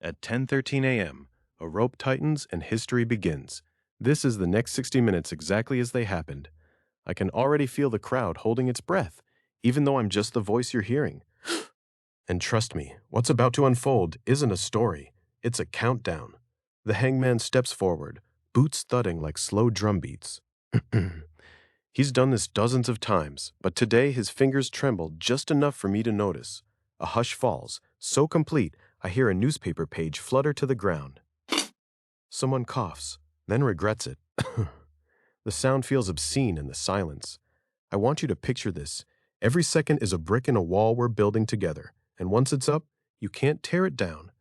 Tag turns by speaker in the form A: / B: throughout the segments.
A: At 10:13 a.m., a rope tightens and history begins. This is the next 60 minutes exactly as they happened. I can already feel the crowd holding its breath, even though I'm just the voice you're hearing. And trust me, what's about to unfold isn't a story, it's a countdown. The hangman steps forward, boots thudding like slow drum beats. He's done this dozens of times, but today his fingers trembled just enough for me to notice. A hush falls, so complete I hear a newspaper page flutter to the ground. Someone coughs, then regrets it. The sound feels obscene in the silence. I want you to picture this. Every second is a brick in a wall we're building together, and once it's up, you can't tear it down.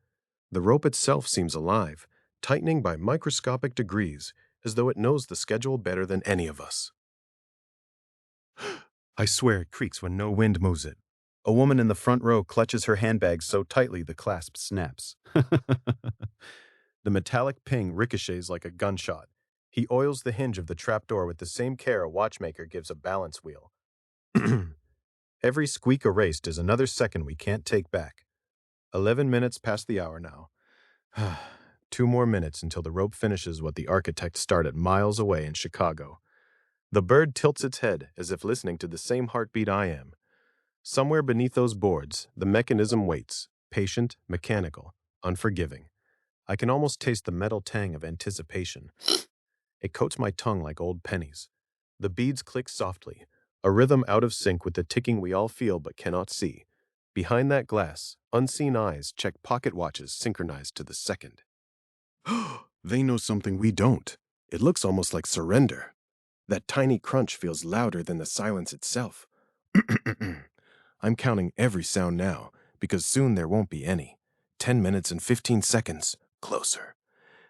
A: The rope itself seems alive, tightening by microscopic degrees, as though it knows the schedule better than any of us. I swear it creaks when no wind moves it. A woman in the front row clutches her handbag so tightly the clasp snaps. The metallic ping ricochets like a gunshot. He oils the hinge of the trapdoor with the same care a watchmaker gives a balance wheel. Every squeak erased is another second we can't take back. 11 minutes past the hour now. 2 more minutes until the rope finishes what the architect started miles away in Chicago. The bird tilts its head as if listening to the same heartbeat I am. Somewhere beneath those boards, the mechanism waits, patient, mechanical, unforgiving. I can almost taste the metal tang of anticipation. It coats my tongue like old pennies. The beads click softly, a rhythm out of sync with the ticking we all feel but cannot see. Behind that glass, unseen eyes check pocket watches synchronized to the second. They know something we don't. It looks almost like surrender. That tiny crunch feels louder than the silence itself. I'm counting every sound now, because soon there won't be any. 10 minutes and 15 seconds. Closer.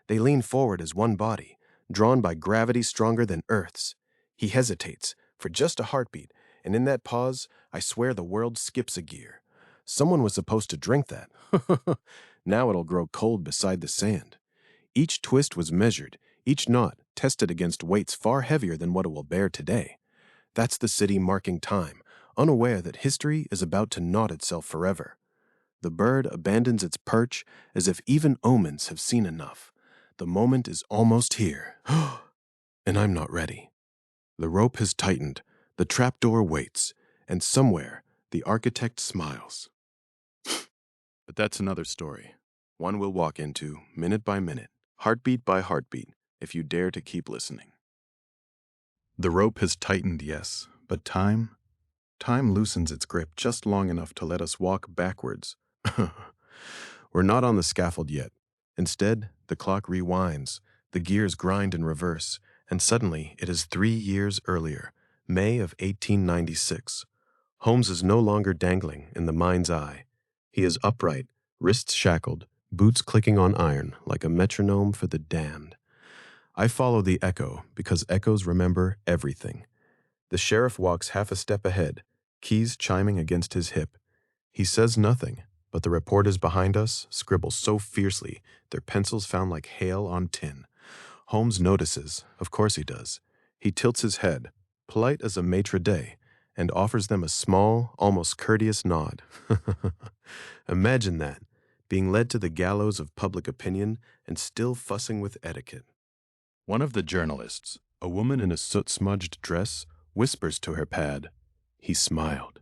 A: They lean forward as one body, drawn by gravity stronger than Earth's. He hesitates, for just a heartbeat, and in that pause, I swear the world skips a gear. Someone was supposed to drink that. Now it'll grow cold beside the sand. Each twist was measured, each knot tested against weights far heavier than what it will bear today. That's the city marking time, unaware that history is about to knot itself forever. The bird abandons its perch as if even omens have seen enough. The moment is almost here. And I'm not ready. The rope has tightened, the trapdoor waits, and somewhere the architect smiles. But that's another story. One we'll walk into, minute by minute, heartbeat by heartbeat, if you dare to keep listening. The rope has tightened, yes, but time loosens its grip just long enough to let us walk backwards. We're not on the scaffold yet. Instead, the clock rewinds, the gears grind in reverse, and suddenly it is 3 years earlier, May of 1896. Holmes is no longer dangling in the mind's eye. He is upright, wrists shackled, boots clicking on iron like a metronome for the damned. I follow the echo because echoes remember everything. The sheriff walks half a step ahead, keys chiming against his hip. He says nothing, but the reporters behind us scribble so fiercely their pencils sound like hail on tin. Holmes notices, of course he does. He tilts his head, polite as a maitre d', and offers them a small, almost courteous nod. Imagine that, being led to the gallows of public opinion and still fussing with etiquette. One of the journalists, a woman in a soot-smudged dress, whispers to her pad. He smiled.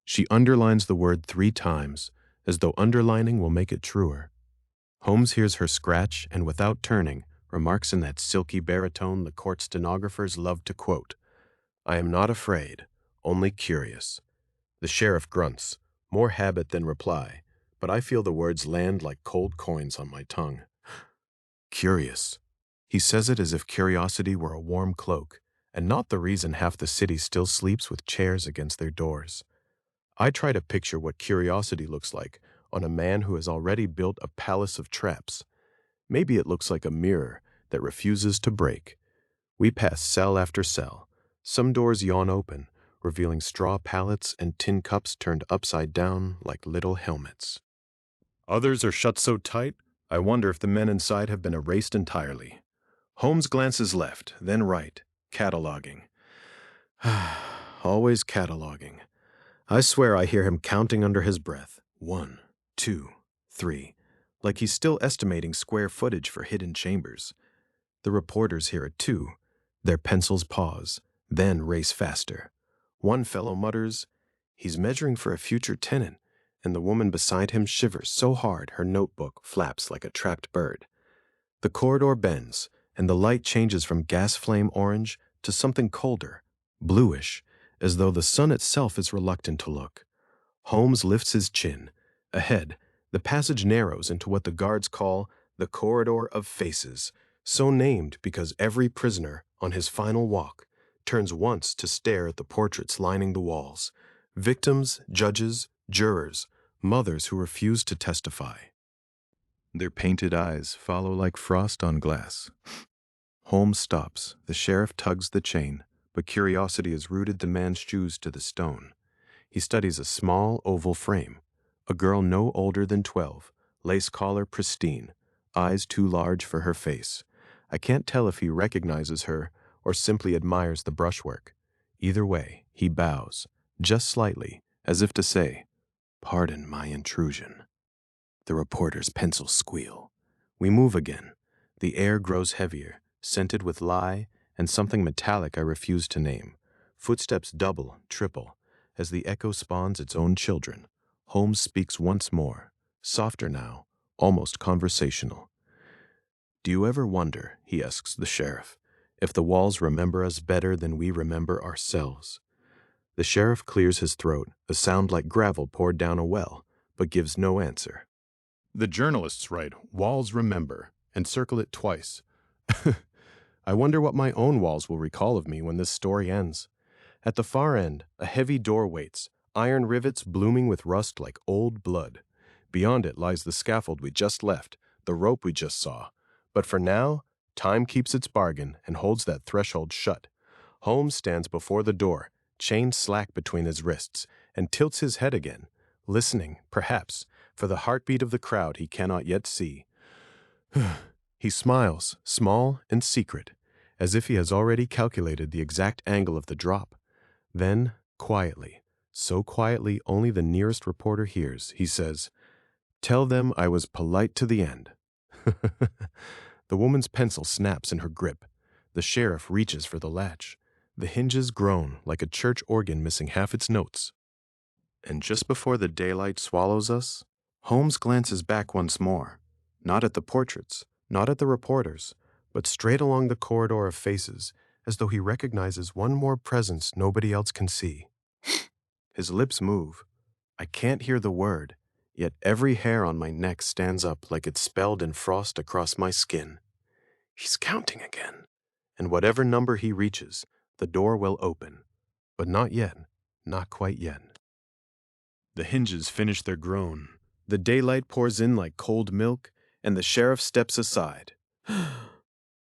A: She underlines the word 3 times, as though underlining will make it truer. Holmes hears her scratch and, without turning, remarks in that silky baritone the court stenographers love to quote, "I am not afraid, only curious." The sheriff grunts, more habit than reply, but I feel the words land like cold coins on my tongue. Curious. He says it as if curiosity were a warm cloak, and not the reason half the city still sleeps with chairs against their doors. I try to picture what curiosity looks like on a man who has already built a palace of traps. Maybe it looks like a mirror that refuses to break. We pass cell after cell. Some doors yawn open, revealing straw pallets and tin cups turned upside down like little helmets. Others are shut so tight, I wonder if the men inside have been erased entirely. Holmes glances left, then right, cataloging. Always cataloging. I swear I hear him counting under his breath. 1, 2, 3. like he's still estimating square footage for hidden chambers. The reporters hear it too. Their pencils pause, then race faster. One fellow mutters, "He's measuring for a future tenant," and the woman beside him shivers so hard her notebook flaps like a trapped bird. The corridor bends, and the light changes from gas flame orange to something colder, bluish, as though the sun itself is reluctant to look. Holmes lifts his chin. Ahead, the passage narrows into what the guards call the Corridor of Faces, so named because every prisoner, on his final walk, turns once to stare at the portraits lining the walls. Victims, judges, jurors, mothers who refuse to testify. Their painted eyes follow like frost on glass. Holmes stops. The sheriff tugs the chain, but curiosity has rooted the man's shoes to the stone. He studies a small, oval frame. A girl no older than 12, lace collar pristine, eyes too large for her face. I can't tell if he recognizes her or simply admires the brushwork. Either way, he bows, just slightly, as if to say, "Pardon my intrusion." The reporter's pencils squeal. We move again. The air grows heavier, scented with lye and something metallic I refuse to name. Footsteps double, triple. As the echo spawns its own children, Holmes speaks once more, softer now, almost conversational. "Do you ever wonder," he asks the sheriff, "if the walls remember us better than we remember ourselves?" The sheriff clears his throat, a sound like gravel poured down a well, but gives no answer. The journalists write, "Walls remember," and circle it twice. I wonder what my own walls will recall of me when this story ends. At the far end, a heavy door waits, iron rivets blooming with rust like old blood. Beyond it lies the scaffold we just left, the rope we just saw. But for now, time keeps its bargain and holds that threshold shut. Holmes stands before the door, chain slack between his wrists, and tilts his head again, listening, perhaps, for the heartbeat of the crowd he cannot yet see. He smiles, small and secret, as if he has already calculated the exact angle of the drop. Then, quietly, so quietly only the nearest reporter hears, he says, "Tell them I was polite to the end." The woman's pencil snaps in her grip. The sheriff reaches for the latch. The hinges groan like a church organ missing half its notes. And just before the daylight swallows us, Holmes glances back once more, not at the portraits, not at the reporters, but straight along the corridor of faces, as though he recognizes one more presence nobody else can see. His lips move. I can't hear the word, yet every hair on my neck stands up like it's spelled in frost across my skin. He's counting again, and whatever number he reaches, the door will open. But not yet, not quite yet. The hinges finish their groan. The daylight pours in like cold milk, and the sheriff steps aside.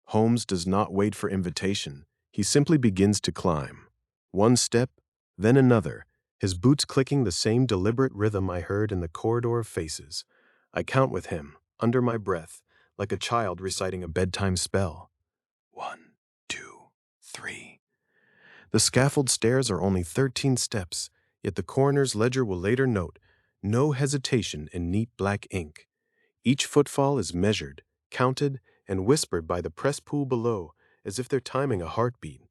A: Holmes does not wait for invitation. He simply begins to climb. One step, then another, his boots clicking the same deliberate rhythm I heard in the corridor of faces. I count with him, under my breath, like a child reciting a bedtime spell. 1, 2, 3. The scaffold stairs are only 13 steps, yet the coroner's ledger will later note, no hesitation in neat black ink. Each footfall is measured, counted, and whispered by the press pool below, as if they're timing a heartbeat.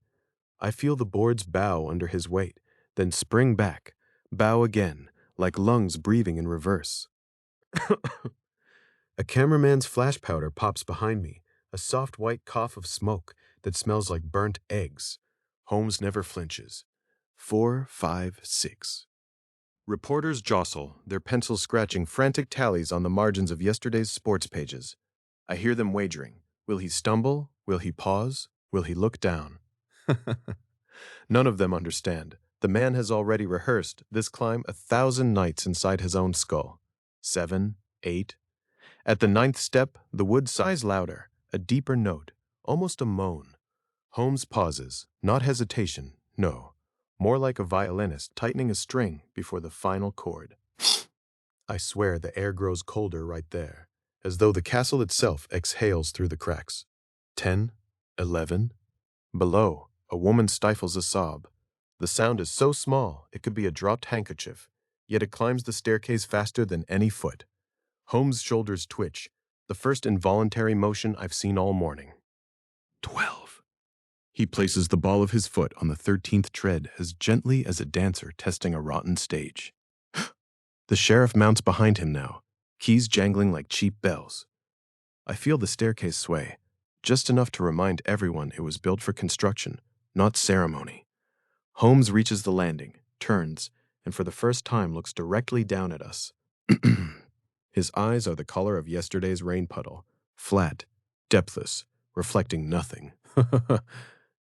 A: I feel the boards bow under his weight, then spring back, bow again, like lungs breathing in reverse. A cameraman's flash powder pops behind me, a soft white cough of smoke that smells like burnt eggs. Holmes never flinches. 4, 5, 6. Reporters jostle, their pencils scratching frantic tallies on the margins of yesterday's sports pages. I hear them wagering. Will he stumble? Will he pause? Will he look down? None of them understand. The man has already rehearsed this climb 1,000 nights inside his own skull. 7, 8. At the 9th step, the wood sighs louder, a deeper note, almost a moan. Holmes pauses, not hesitation, no, more like a violinist tightening a string before the final chord. I swear the air grows colder right there, as though the castle itself exhales through the cracks. 10, 11. Below, a woman stifles a sob. The sound is so small it could be a dropped handkerchief, yet it climbs the staircase faster than any foot. Holmes' shoulders twitch, the first involuntary motion I've seen all morning. 12. He places the ball of his foot on the 13th tread as gently as a dancer testing a rotten stage. The sheriff mounts behind him now, keys jangling like cheap bells. I feel the staircase sway, just enough to remind everyone it was built for construction, not ceremony. Holmes reaches the landing, turns, and for the first time looks directly down at us. His eyes are the color of yesterday's rain puddle, flat, depthless, reflecting nothing.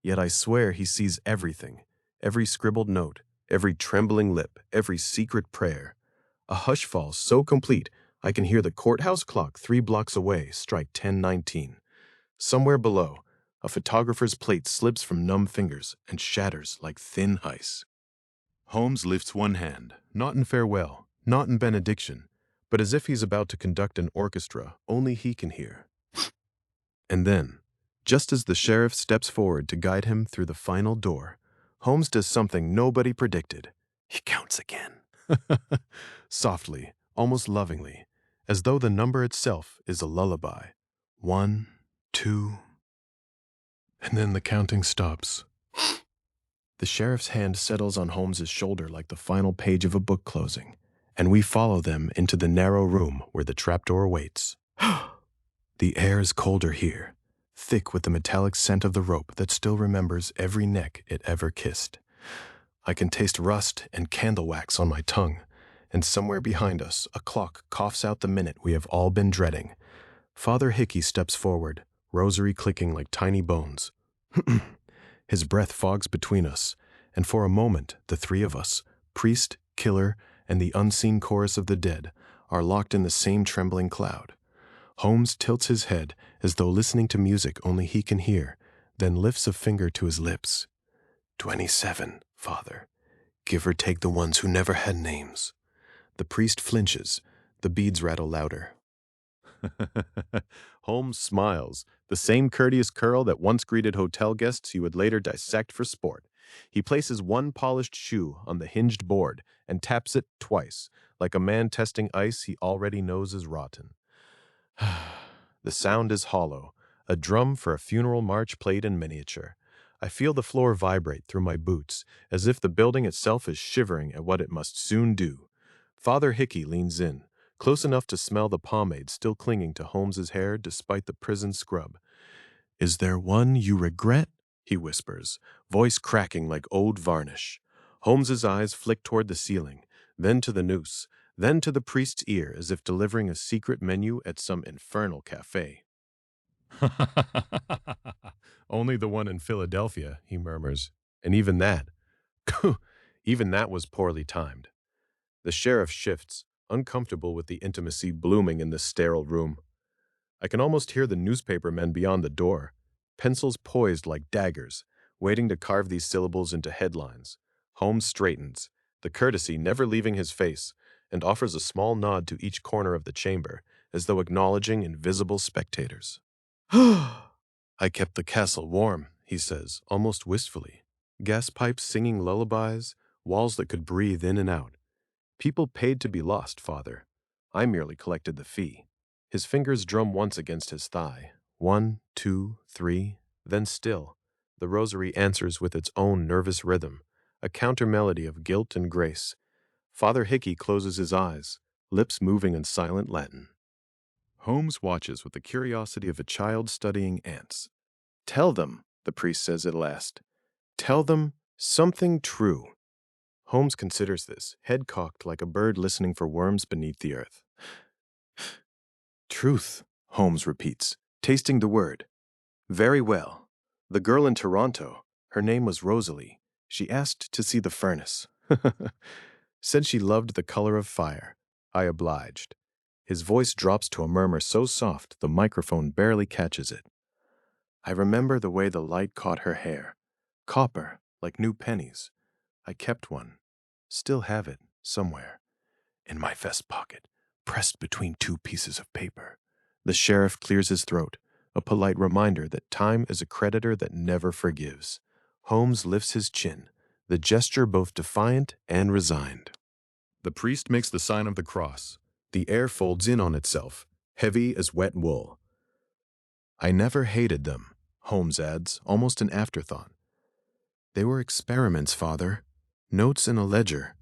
A: Yet I swear he sees everything, every scribbled note, every trembling lip, every secret prayer. A hush falls so complete I can hear the courthouse clock 3 blocks away strike 10:19. Somewhere below, a photographer's plate slips from numb fingers and shatters like thin ice. Holmes lifts one hand, not in farewell, not in benediction, but as if he's about to conduct an orchestra only he can hear. And then, just as the sheriff steps forward to guide him through the final door, Holmes does something nobody predicted. He counts again. Softly, almost lovingly, as though the number itself is a lullaby. 1, 2, and then the counting stops. The sheriff's hand settles on Holmes's shoulder like the final page of a book closing, and we follow them into the narrow room where the trapdoor waits. The air is colder here, thick with the metallic scent of the rope that still remembers every neck it ever kissed. I can taste rust and candle wax on my tongue, and somewhere behind us, a clock coughs out the minute we have all been dreading. Father Hickey steps forward, rosary clicking like tiny bones. His breath fogs between us, and for a moment, the three of us, priest, killer, and the unseen chorus of the dead, are locked in the same trembling cloud. Holmes tilts his head as though listening to music only he can hear, then lifts a finger to his lips. 27, Father. Give or take the ones who never had names. The priest flinches. The beads rattle louder. Holmes smiles, the same courteous curl that once greeted hotel guests he would later dissect for sport. He places one polished shoe on the hinged board and taps it twice, like a man testing ice he already knows is rotten. The sound is hollow, a drum for a funeral march played in miniature. I feel the floor vibrate through my boots, as if the building itself is shivering at what it must soon do. Father Hickey leans in, close enough to smell the pomade still clinging to Holmes's hair despite the prison scrub. "Is there one you regret?" he whispers, voice cracking like old varnish. Holmes's eyes flick toward the ceiling, then to the noose, then to the priest's ear as if delivering a secret menu at some infernal cafe. "Only the one in Philadelphia," he murmurs. And even that was poorly timed. The sheriff shifts, uncomfortable with the intimacy blooming in this sterile room. I can almost hear the newspaper men beyond the door, pencils poised like daggers, waiting to carve these syllables into headlines. Holmes straightens, the courtesy never leaving his face, and offers a small nod to each corner of the chamber, as though acknowledging invisible spectators. "I kept the castle warm," he says, almost wistfully. Gas pipes singing lullabies, walls that could breathe in and out. People paid to be lost, Father. I merely collected the fee. His fingers drum once against his thigh. 1, 2, 3, then still. The rosary answers with its own nervous rhythm, a counter-melody of guilt and grace. Father Hickey closes his eyes, lips moving in silent Latin. Holmes watches with the curiosity of a child studying ants. "Tell them," the priest says at last. "Tell them something true." Holmes considers this, head cocked like a bird listening for worms beneath the earth. "Truth," Holmes repeats, tasting the word. "Very well. The girl in Toronto, her name was Rosalie. She asked to see the furnace. Said she loved the color of fire. I obliged." His voice drops to a murmur so soft the microphone barely catches it. "I remember the way the light caught her hair. Copper, like new pennies. I kept one. Still have it, somewhere. In my vest pocket, pressed between 2 pieces of paper." The sheriff clears his throat, a polite reminder that time is a creditor that never forgives. Holmes lifts his chin, the gesture both defiant and resigned. The priest makes the sign of the cross. The air folds in on itself, heavy as wet wool. I never hated them, Holmes adds, almost an afterthought. They were experiments, Father. Notes in a ledger.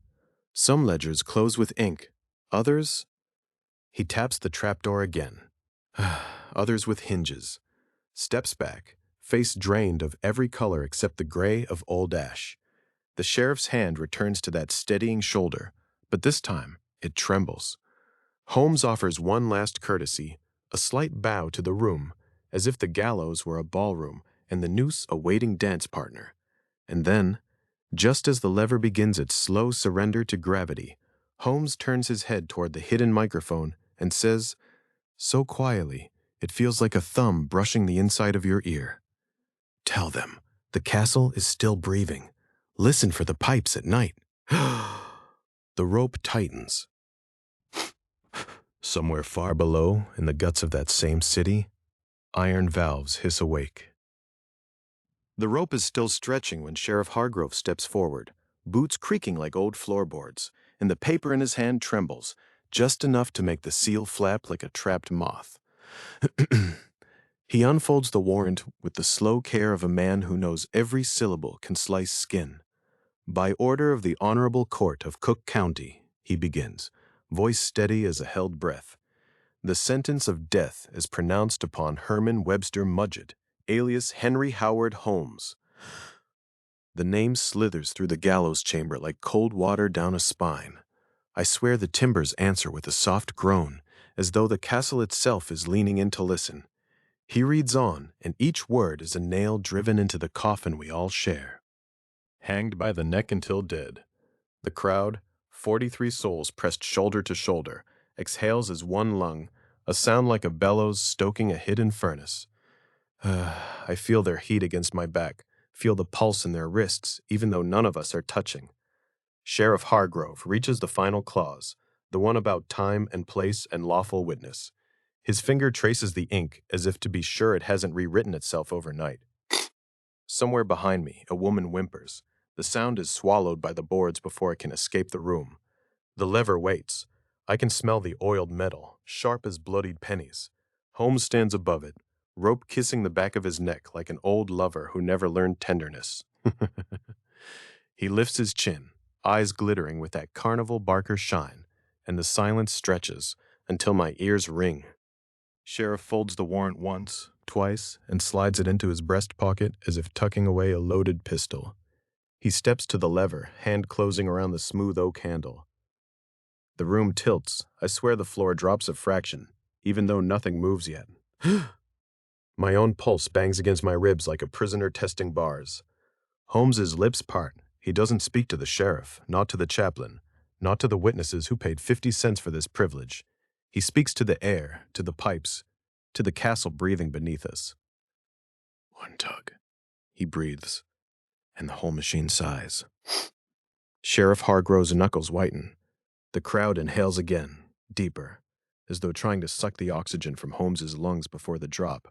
A: Some ledgers close with ink. Others... He taps the trapdoor again. Others with hinges. Steps back, face drained of every color except the gray of old ash. The sheriff's hand returns to that steadying shoulder, but this time it trembles. Holmes offers one last courtesy, a slight bow to the room, as if the gallows were a ballroom and the noose a waiting dance partner. And then, just as the lever begins its slow surrender to gravity, Holmes turns his head toward the hidden microphone and says, so quietly, it feels like a thumb brushing the inside of your ear. Tell them, the castle is still breathing. Listen for the pipes at night. The rope tightens. Somewhere far below, in the guts of that same city, iron valves hiss awake. The rope is still stretching when Sheriff Hargrove steps forward, boots creaking like old floorboards, and the paper in his hand trembles, just enough to make the seal flap like a trapped moth. He unfolds the warrant with the slow care of a man who knows every syllable can slice skin. By order of the Honorable Court of Cook County, he begins, voice steady as a held breath. The sentence of death is pronounced upon Herman Webster Mudgett, alias Henry Howard Holmes. The name slithers through the gallows chamber like cold water down a spine. I swear the timbers answer with a soft groan, as though the castle itself is leaning in to listen. He reads on, and each word is a nail driven into the coffin we all share. Hanged by the neck until dead. The crowd, 43 souls pressed shoulder to shoulder, exhales as one lung, a sound like a bellows stoking a hidden furnace. I feel their heat against my back, feel the pulse in their wrists, even though none of us are touching. Sheriff Hargrove reaches the final clause, the one about time and place and lawful witness. His finger traces the ink as if to be sure it hasn't rewritten itself overnight. Somewhere behind me, a woman whimpers. The sound is swallowed by the boards before it can escape the room. The lever waits. I can smell the oiled metal, sharp as bloodied pennies. Holmes stands above it, rope kissing the back of his neck like an old lover who never learned tenderness. He lifts his chin, eyes glittering with that carnival barker shine, and the silence stretches until my ears ring. Sheriff folds the warrant once, twice, and slides it into his breast pocket as if tucking away a loaded pistol. He steps to the lever, hand closing around the smooth oak handle. The room tilts. I swear the floor drops a fraction, even though nothing moves yet. My own pulse bangs against my ribs like a prisoner testing bars. Holmes's lips part. He doesn't speak to the sheriff, not to the chaplain, not to the witnesses who paid 50 cents for this privilege. He speaks to the air, to the pipes, to the castle breathing beneath us. One tug, he breathes, and the whole machine sighs. Sheriff Hargrove's knuckles whiten. The crowd inhales again, deeper, as though trying to suck the oxygen from Holmes's lungs before the drop.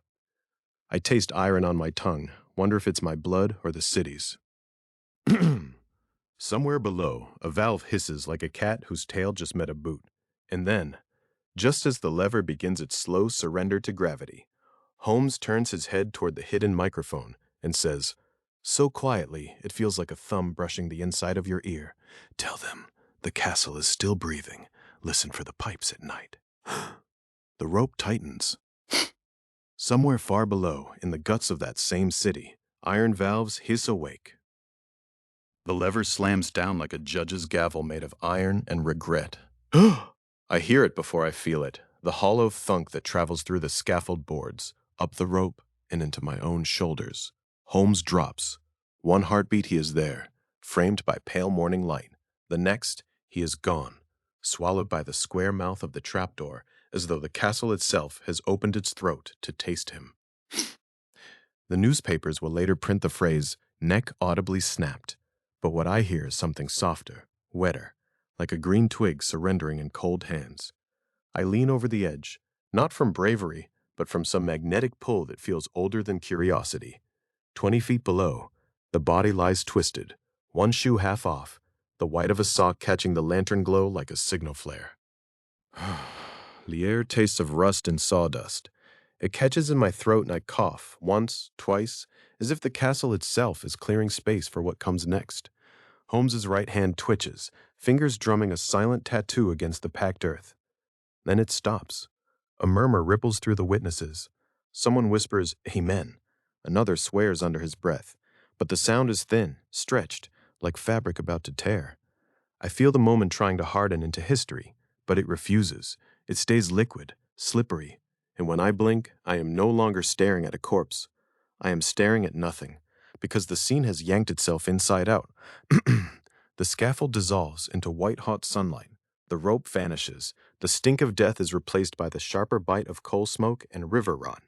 A: I taste iron on my tongue, wonder if it's my blood or the city's. Somewhere below, a valve hisses like a cat whose tail just met a boot. And then, just as the lever begins its slow surrender to gravity, Holmes turns his head toward the hidden microphone and says, so quietly it feels like a thumb brushing the inside of your ear, tell them the castle is still breathing. Listen for the pipes at night. The rope tightens. Somewhere far below, in the guts of that same city, iron valves hiss awake. The lever slams down like a judge's gavel made of iron and regret. I hear it before I feel it, the hollow thunk that travels through the scaffold boards, up the rope, and into my own shoulders. Holmes drops. One heartbeat he is there, framed by pale morning light. The next, he is gone, swallowed by the square mouth of the trapdoor, as though the castle itself has opened its throat to taste him. The newspapers will later print the phrase, neck audibly snapped, but what I hear is something softer, wetter, like a green twig surrendering in cold hands. I lean over the edge, not from bravery, but from some magnetic pull that feels older than curiosity. 20 feet below, the body lies twisted, one shoe half off, the white of a sock catching the lantern glow like a signal flare. The air tastes of rust and sawdust. It catches in my throat and I cough, once, twice, as if the castle itself is clearing space for what comes next. Holmes's right hand twitches, fingers drumming a silent tattoo against the packed earth. Then it stops. A murmur ripples through the witnesses. Someone whispers, "Amen." Another swears under his breath. But the sound is thin, stretched, like fabric about to tear. I feel the moment trying to harden into history, but it refuses. It stays liquid, slippery. And when I blink, I am no longer staring at a corpse. I am staring at nothing, because the scene has yanked itself inside out. The scaffold dissolves into white-hot sunlight. The rope vanishes. The stink of death is replaced by the sharper bite of coal smoke and river rot.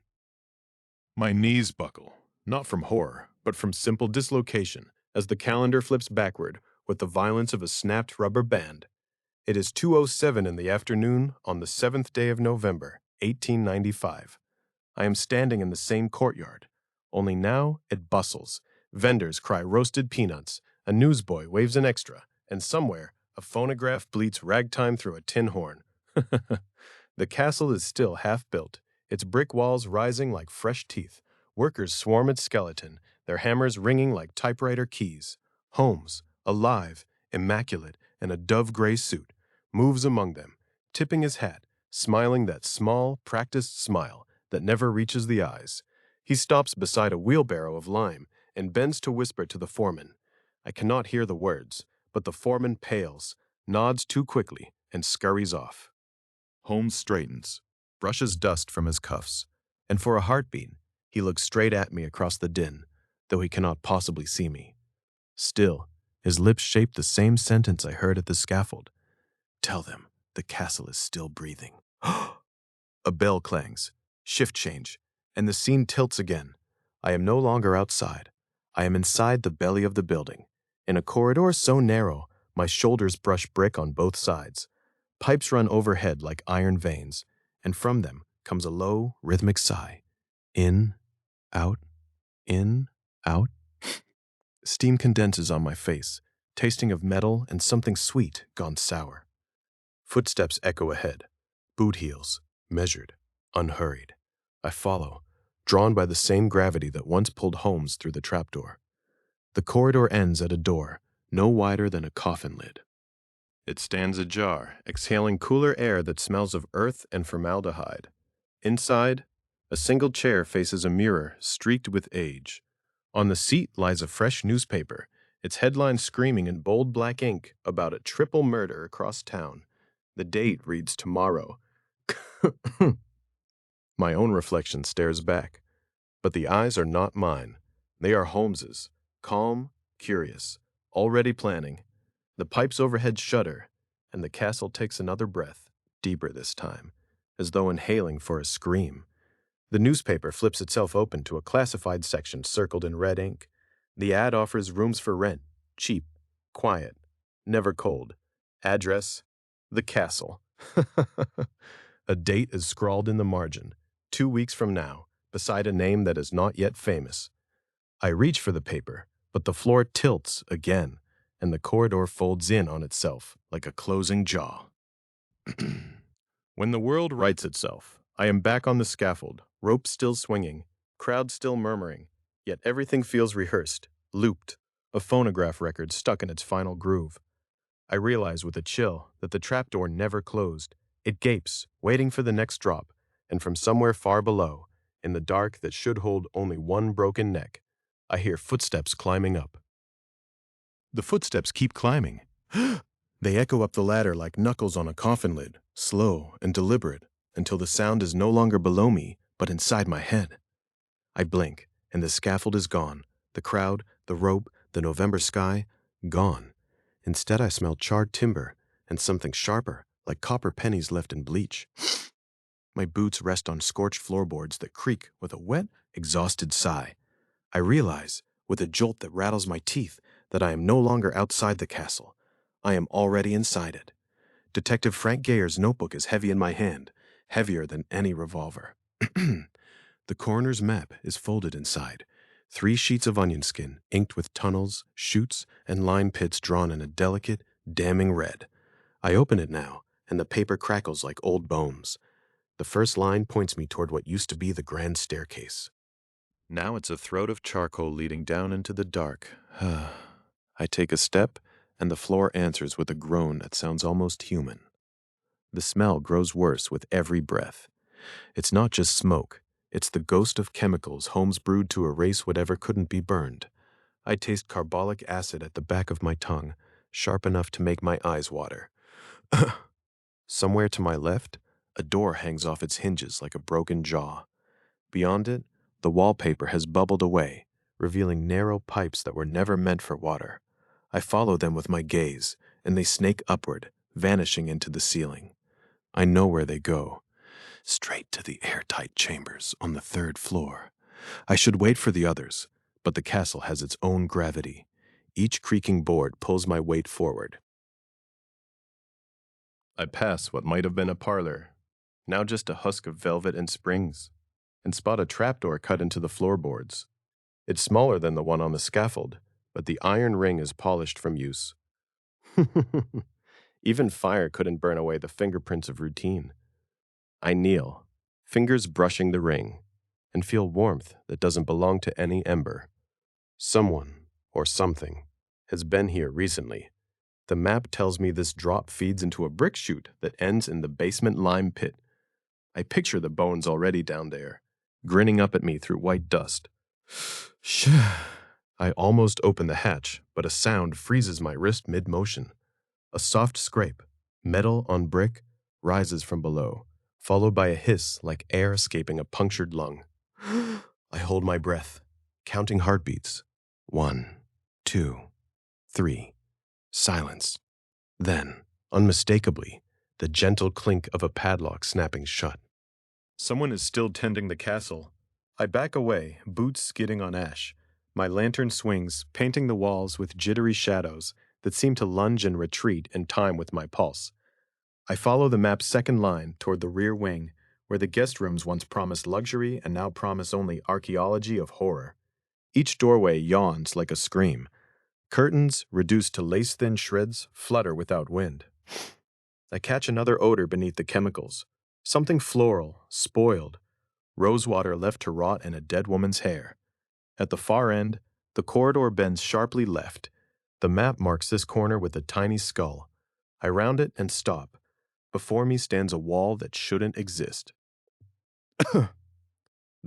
A: My knees buckle, not from horror, but from simple dislocation, as the calendar flips backward with the violence of a snapped rubber band. It is 2:07 in the afternoon on the 7th day of November, 1895. I am standing in the same courtyard, only now it bustles. Vendors cry roasted peanuts, a newsboy waves an extra, and somewhere a phonograph bleats ragtime through a tin horn. The castle is still half built, its brick walls rising like fresh teeth. Workers swarm its skeleton, their hammers ringing like typewriter keys. Holmes, alive, immaculate, in a dove-gray suit, moves among them, tipping his hat, smiling that small, practiced smile that never reaches the eyes. He stops beside a wheelbarrow of lime and bends to whisper to the foreman. I cannot hear the words, but the foreman pales, nods too quickly, and scurries off. Holmes straightens, brushes dust from his cuffs, and for a heartbeat, he looks straight at me across the din, though he cannot possibly see me. Still, his lips shape the same sentence I heard at the scaffold. Tell them the castle is still breathing. A bell clangs, shift change, and the scene tilts again. I am no longer outside. I am inside the belly of the building, in a corridor so narrow my shoulders brush brick on both sides. Pipes run overhead like iron veins, and from them comes a low, rhythmic sigh. In, out, in, out. Steam condenses on my face, tasting of metal and something sweet gone sour. Footsteps echo ahead, boot heels, measured, unhurried. I follow, drawn by the same gravity that once pulled Holmes through the trapdoor. The corridor ends at a door, no wider than a coffin lid. It stands ajar, exhaling cooler air that smells of earth and formaldehyde. Inside, a single chair faces a mirror streaked with age. On the seat lies a fresh newspaper, its headline screaming in bold black ink about a triple murder across town. The date reads tomorrow. My own reflection stares back, but the eyes are not mine. They are Holmes's, calm, curious, already planning. The pipes overhead shudder, and the castle takes another breath, deeper this time, as though inhaling for a scream. The newspaper flips itself open to a classified section circled in red ink. The ad offers rooms for rent, cheap, quiet, never cold. Address, the castle. A date is scrawled in the margin, 2 weeks from now, beside a name that is not yet famous. I reach for the paper, but the floor tilts again, and the corridor folds in on itself like a closing jaw. When the world rights itself, I am back on the scaffold, rope still swinging, crowd still murmuring, yet everything feels rehearsed, looped, a phonograph record stuck in its final groove. I realize with a chill that the trapdoor never closed. It gapes, waiting for the next drop, and from somewhere far below, in the dark that should hold only one broken neck, I hear footsteps climbing up. The footsteps keep climbing. They echo up the ladder like knuckles on a coffin lid, slow and deliberate, until the sound is no longer below me, but inside my head. I blink, and the scaffold is gone. The crowd, the rope, the November sky, gone. Instead, I smell charred timber and something sharper, like copper pennies left in bleach. My boots rest on scorched floorboards that creak with a wet, exhausted sigh. I realize, with a jolt that rattles my teeth, that I am no longer outside the castle. I am already inside it. Detective Frank Gayer's notebook is heavy in my hand, heavier than any revolver. The coroner's map is folded inside. 3 sheets of onion skin, inked with tunnels, chutes, and lime pits drawn in a delicate, damning red. I open it now, and the paper crackles like old bones. The first line points me toward what used to be the grand staircase. Now it's a throat of charcoal leading down into the dark. I take a step, and the floor answers with a groan that sounds almost human. The smell grows worse with every breath. It's not just smoke. It's the ghost of chemicals Holmes brewed to erase whatever couldn't be burned. I taste carbolic acid at the back of my tongue, sharp enough to make my eyes water. Somewhere to my left, a door hangs off its hinges like a broken jaw. Beyond it, the wallpaper has bubbled away, revealing narrow pipes that were never meant for water. I follow them with my gaze, and they snake upward, vanishing into the ceiling. I know where they go. Straight to the airtight chambers on the 3rd floor. I should wait for the others, but the castle has its own gravity. Each creaking board pulls my weight forward. I pass what might have been a parlor, now just a husk of velvet and springs, and spot a trapdoor cut into the floorboards. It's smaller than the one on the scaffold, but the iron ring is polished from use. Even fire couldn't burn away the fingerprints of routine. I kneel, fingers brushing the ring, and feel warmth that doesn't belong to any ember. Someone, or something, has been here recently. The map tells me this drop feeds into a brick chute that ends in the basement lime pit. I picture the bones already down there, grinning up at me through white dust. Shh. I almost open the hatch, but a sound freezes my wrist mid-motion. A soft scrape, metal on brick, rises from below, followed by a hiss like air escaping a punctured lung. I hold my breath, counting heartbeats. 1, 2, 3. Silence. Then, unmistakably, the gentle clink of a padlock snapping shut. Someone is still tending the castle. I back away, boots skidding on ash. My lantern swings, painting the walls with jittery shadows that seem to lunge and retreat in time with my pulse. I follow the map's second line toward the rear wing, where the guest rooms once promised luxury and now promise only archaeology of horror. Each doorway yawns like a scream. Curtains, reduced to lace-thin shreds, flutter without wind. I catch another odor beneath the chemicals. Something floral, spoiled. Rosewater left to rot in a dead woman's hair. At the far end, the corridor bends sharply left. The map marks this corner with a tiny skull. I round it and stop. Before me stands a wall that shouldn't exist. The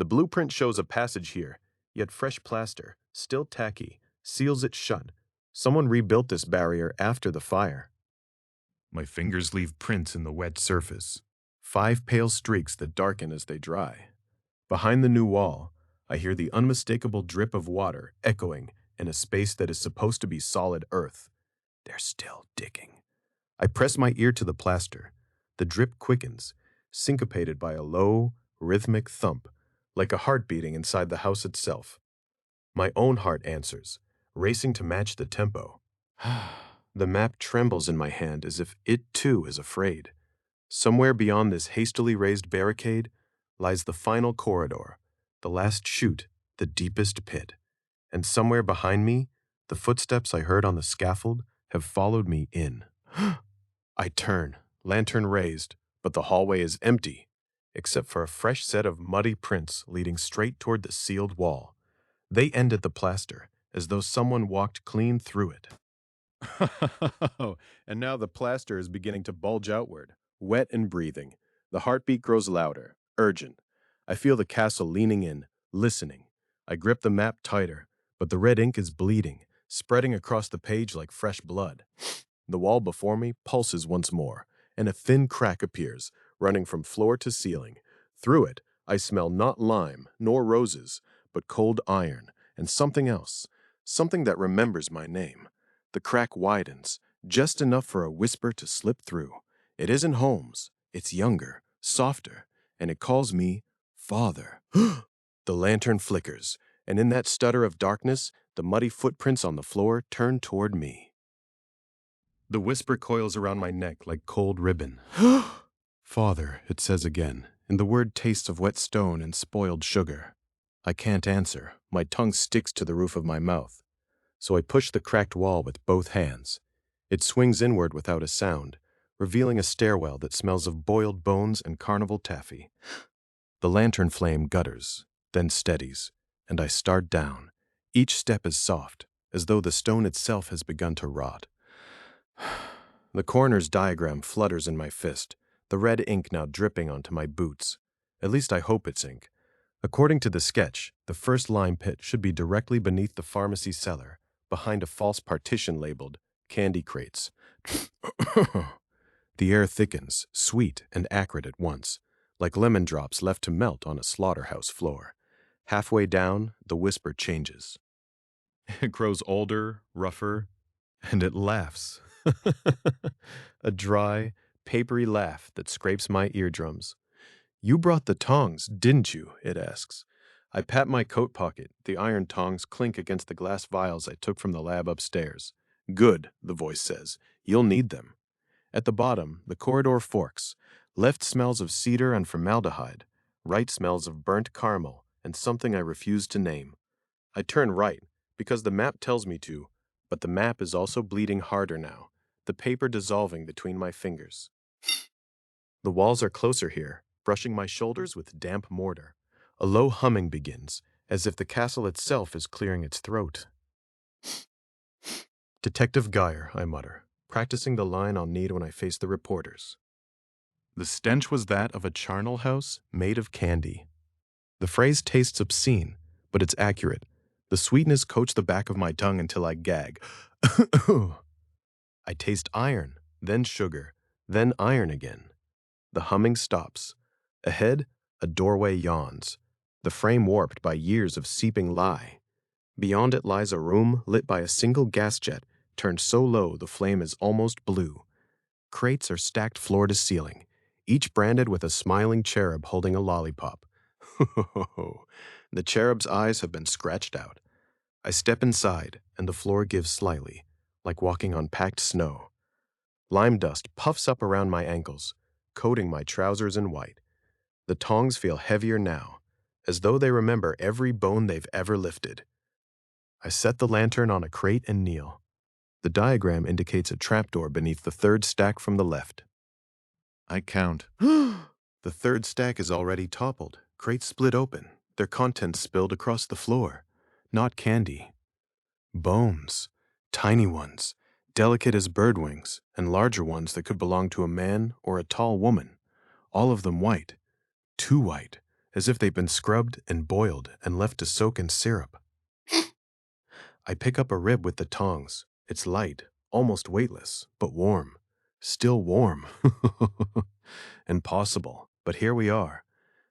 A: blueprint shows a passage here, yet fresh plaster, still tacky, seals it shut. Someone rebuilt this barrier after the fire. My fingers leave prints in the wet surface, 5 pale streaks that darken as they dry. Behind the new wall, I hear the unmistakable drip of water echoing in a space that is supposed to be solid earth. They're still digging. I press my ear to the plaster. The drip quickens, syncopated by a low, rhythmic thump, like a heart beating inside the house itself. My own heart answers, racing to match the tempo. The map trembles in my hand as if it too is afraid. Somewhere beyond this hastily raised barricade lies the final corridor, the last chute, the deepest pit. And somewhere behind me, the footsteps I heard on the scaffold have followed me in. I turn, lantern raised, but the hallway is empty, except for a fresh set of muddy prints leading straight toward the sealed wall. They end at the plaster, as though someone walked clean through it. And now the plaster is beginning to bulge outward, wet and breathing. The heartbeat grows louder, urgent. I feel the castle leaning in, listening. I grip the map tighter, but the red ink is bleeding, spreading across the page like fresh blood. The wall before me pulses once more, and a thin crack appears, running from floor to ceiling. Through it, I smell not lime nor roses, but cold iron and something else, something that remembers my name. The crack widens, just enough for a whisper to slip through. It isn't Holmes. It's younger, softer, and it calls me Father. The lantern flickers, and in that stutter of darkness, the muddy footprints on the floor turn toward me. The whisper coils around my neck like cold ribbon. Father, it says again, and the word tastes of wet stone and spoiled sugar. I can't answer. My tongue sticks to the roof of my mouth. So I push the cracked wall with both hands. It swings inward without a sound, revealing a stairwell that smells of boiled bones and carnival taffy. The lantern flame gutters, then steadies, and I start down. Each step is soft, as though the stone itself has begun to rot. The coroner's diagram flutters in my fist, the red ink now dripping onto my boots. At least I hope it's ink. According to the sketch, the first lime pit should be directly beneath the pharmacy cellar, behind a false partition labeled candy crates. The air thickens, sweet and acrid at once, like lemon drops left to melt on a slaughterhouse floor. Halfway down, the whisper changes. It grows older, rougher, and it laughs. A dry, papery laugh that scrapes my eardrums. "You brought the tongs, didn't you?" it asks. I pat my coat pocket. The iron tongs clink against the glass vials I took from the lab upstairs. "Good," the voice says. "You'll need them." At the bottom, the corridor forks. Left smells of cedar and formaldehyde. Right smells of burnt caramel and something I refuse to name. I turn right, because the map tells me to, but the map is also bleeding harder now, the paper dissolving between my fingers. The walls are closer here, brushing my shoulders with damp mortar. A low humming begins, as if the castle itself is clearing its throat. "Detective Geyer," I mutter, practicing the line I'll need when I face the reporters. The stench was that of a charnel house made of candy. The phrase tastes obscene, but it's accurate. The sweetness coats the back of my tongue until I gag. I taste iron, then sugar, then iron again. The humming stops. Ahead, a doorway yawns, the frame warped by years of seeping lye. Beyond it lies a room lit by a single gas jet, turned so low the flame is almost blue. Crates are stacked floor to ceiling, each branded with a smiling cherub holding a lollipop. The cherub's eyes have been scratched out. I step inside, and the floor gives slightly, like walking on packed snow. Lime dust puffs up around my ankles, coating my trousers in white. The tongs feel heavier now, as though they remember every bone they've ever lifted. I set the lantern on a crate and kneel. The diagram indicates a trapdoor beneath the third stack from the left. I count. The third stack is already toppled, crates split open, their contents spilled across the floor. Not candy. Bones. Tiny ones, delicate as bird wings, and larger ones that could belong to a man or a tall woman. All of them white. Too white, as if they've been scrubbed and boiled and left to soak in syrup. I pick up a rib with the tongs. It's light, almost weightless, but warm. Still warm. Impossible, but here we are.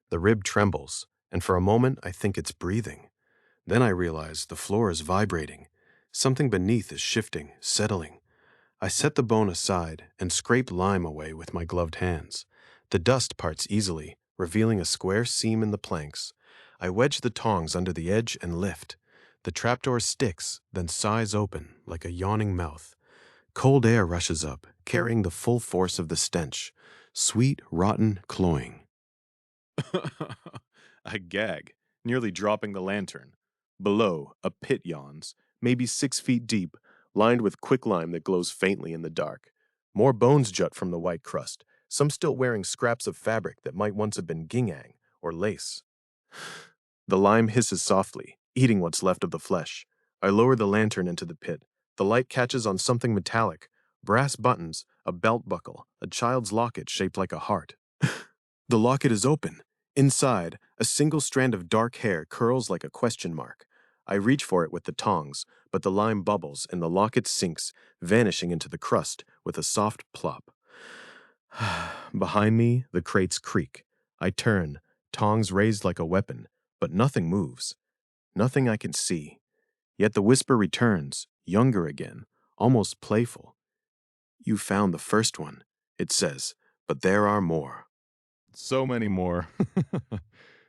A: The rib trembles, and for a moment I think it's breathing. Then I realize the floor is vibrating. Something beneath is shifting, settling. I set the bone aside and scrape lime away with my gloved hands. The dust parts easily, revealing a square seam in the planks. I wedge the tongs under the edge and lift. The trapdoor sticks, then sighs open like a yawning mouth. Cold air rushes up, carrying the full force of the stench. Sweet, rotten, cloying. I gag, nearly dropping the lantern. Below, a pit yawns, maybe 6 feet deep, lined with quicklime that glows faintly in the dark. More bones jut from the white crust, some still wearing scraps of fabric that might once have been gingham or lace. The lime hisses softly, eating what's left of the flesh. I lower the lantern into the pit. The light catches on something metallic, brass buttons, a belt buckle, a child's locket shaped like a heart. The locket is open. Inside, a single strand of dark hair curls like a question mark. I reach for it with the tongs, but the lime bubbles and the locket sinks, vanishing into the crust with a soft plop. Behind me, the crates creak. I turn, tongs raised like a weapon, but nothing moves. Nothing I can see. Yet the whisper returns, younger again, almost playful. "You found the first one," it says, "but there are more." So many more.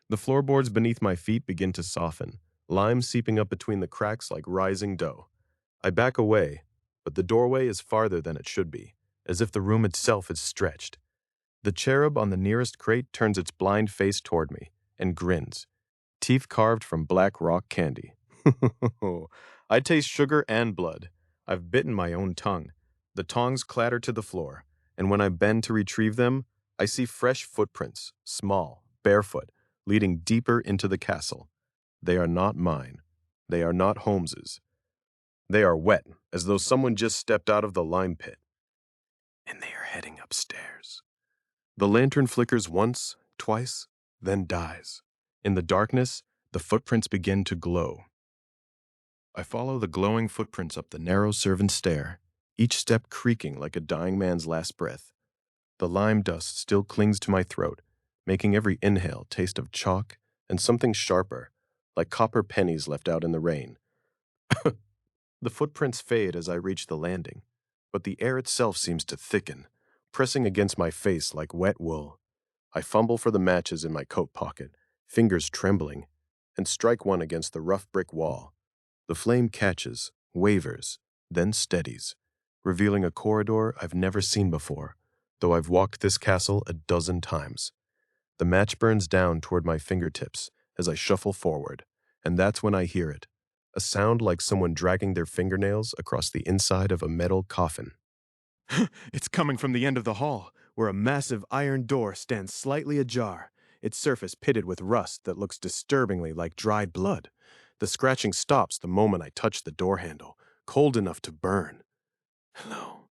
A: The floorboards beneath my feet begin to soften, lime seeping up between the cracks like rising dough. I back away, but the doorway is farther than it should be, as if the room itself is stretched. The cherub on the nearest crate turns its blind face toward me and grins, teeth carved from black rock candy. I taste sugar and blood. I've bitten my own tongue. The tongs clatter to the floor, and when I bend to retrieve them, I see fresh footprints, small, barefoot, leading deeper into the castle. They are not mine. They are not Holmes's. They are wet, as though someone just stepped out of the lime pit. And they are heading upstairs. The lantern flickers once, twice, then dies. In the darkness, the footprints begin to glow. I follow the glowing footprints up the narrow servant stair, each step creaking like a dying man's last breath. The lime dust still clings to my throat, making every inhale taste of chalk and something sharper, like copper pennies left out in the rain. The footprints fade as I reach the landing, but the air itself seems to thicken, pressing against my face like wet wool. I fumble for the matches in my coat pocket, fingers trembling, and strike one against the rough brick wall. The flame catches, wavers, then steadies, revealing a corridor I've never seen before, though I've walked this castle a dozen times. The match burns down toward my fingertips as I shuffle forward, and that's when I hear it, a sound like someone dragging their fingernails across the inside of a metal coffin. It's coming from the end of the hall, where a massive iron door stands slightly ajar, its surface pitted with rust that looks disturbingly like dried blood. The scratching stops the moment I touch the door handle, cold enough to burn. Hello.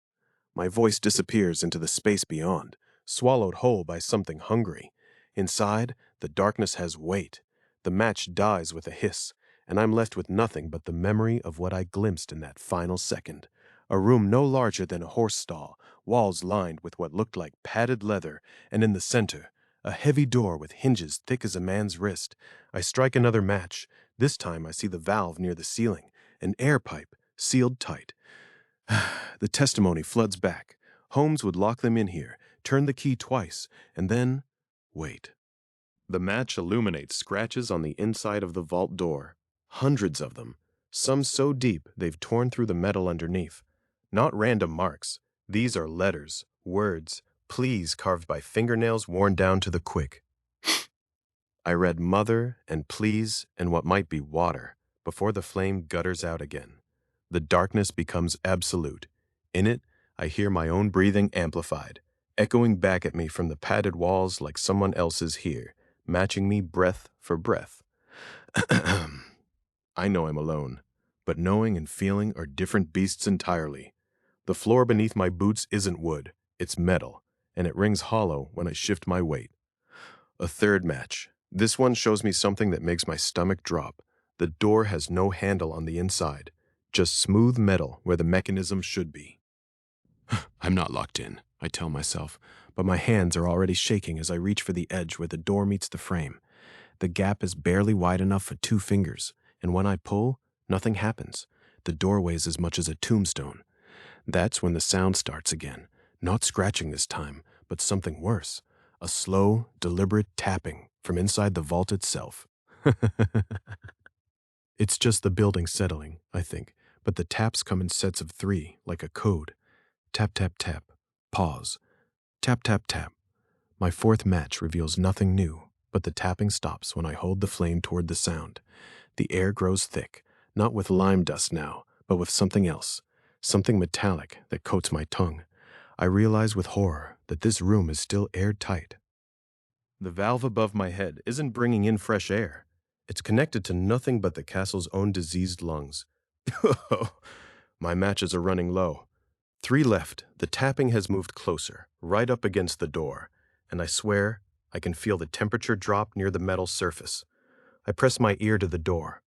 A: My voice disappears into the space beyond, swallowed whole by something hungry. Inside, the darkness has weight. The match dies with a hiss, and I'm left with nothing but the memory of what I glimpsed in that final second. A room no larger than a horse stall, walls lined with what looked like padded leather, and in the center, a heavy door with hinges thick as a man's wrist. I strike another match. This time I see the valve near the ceiling, an air pipe, sealed tight. The testimony floods back. Holmes would lock them in here, turn the key twice, and then wait. The match illuminates scratches on the inside of the vault door. Hundreds of them, some so deep they've torn through the metal underneath. Not random marks. These are letters, words, pleas carved by fingernails worn down to the quick. I read mother and please and what might be water before the flame gutters out again. The darkness becomes absolute. In it, I hear my own breathing amplified, echoing back at me from the padded walls like someone else's here, matching me breath for breath. I know I'm alone, but knowing and feeling are different beasts entirely. The floor beneath my boots isn't wood, it's metal, and it rings hollow when I shift my weight. A third match. This one shows me something that makes my stomach drop. The door has no handle on the inside, just smooth metal where the mechanism should be. I'm not locked in, I tell myself, but my hands are already shaking as I reach for the edge where the door meets the frame. The gap is barely wide enough for 2 fingers, and when I pull, nothing happens. The door weighs as much as a tombstone. That's when the sound starts again, not scratching this time, but something worse. A slow, deliberate tapping from inside the vault itself. It's just the building settling, I think, but the taps come in sets of 3, like a code. Tap, tap, tap. Pause. Tap, tap, tap. My 4th match reveals nothing new, but the tapping stops when I hold the flame toward the sound. The air grows thick, not with lime dust now, but with something else, something metallic that coats my tongue. I realize with horror that this room is still airtight. The valve above my head isn't bringing in fresh air. It's connected to nothing but the castle's own diseased lungs. My matches are running low. 3 left. The tapping has moved closer, right up against the door, and I swear I can feel the temperature drop near the metal surface. I press my ear to the door.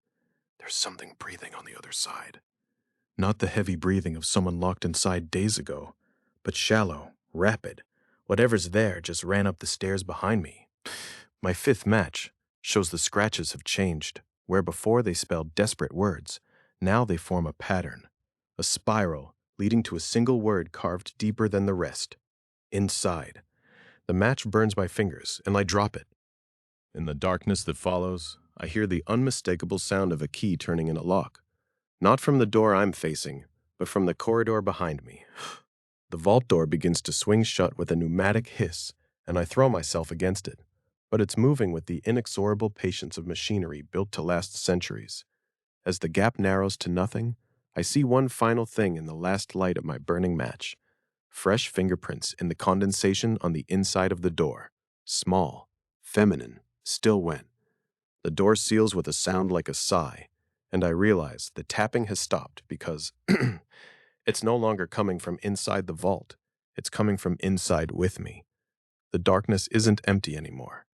A: There's something breathing on the other side. Not the heavy breathing of someone locked inside days ago, but shallow, rapid. Whatever's there just ran up the stairs behind me. My 5th match shows the scratches have changed. Where before they spelled desperate words, now they form a pattern, a spiral leading to a single word carved deeper than the rest. Inside. The match burns my fingers, and I drop it. In the darkness that follows, I hear the unmistakable sound of a key turning in a lock. Not from the door I'm facing, but from the corridor behind me. The vault door begins to swing shut with a pneumatic hiss, and I throw myself against it. But it's moving with the inexorable patience of machinery built to last centuries. As the gap narrows to nothing, I see one final thing in the last light of my burning match. Fresh fingerprints in the condensation on the inside of the door. Small, feminine, still wet. The door seals with a sound like a sigh, and I realize the tapping has stopped because it's no longer coming from inside the vault. It's coming from inside with me. The darkness isn't empty anymore.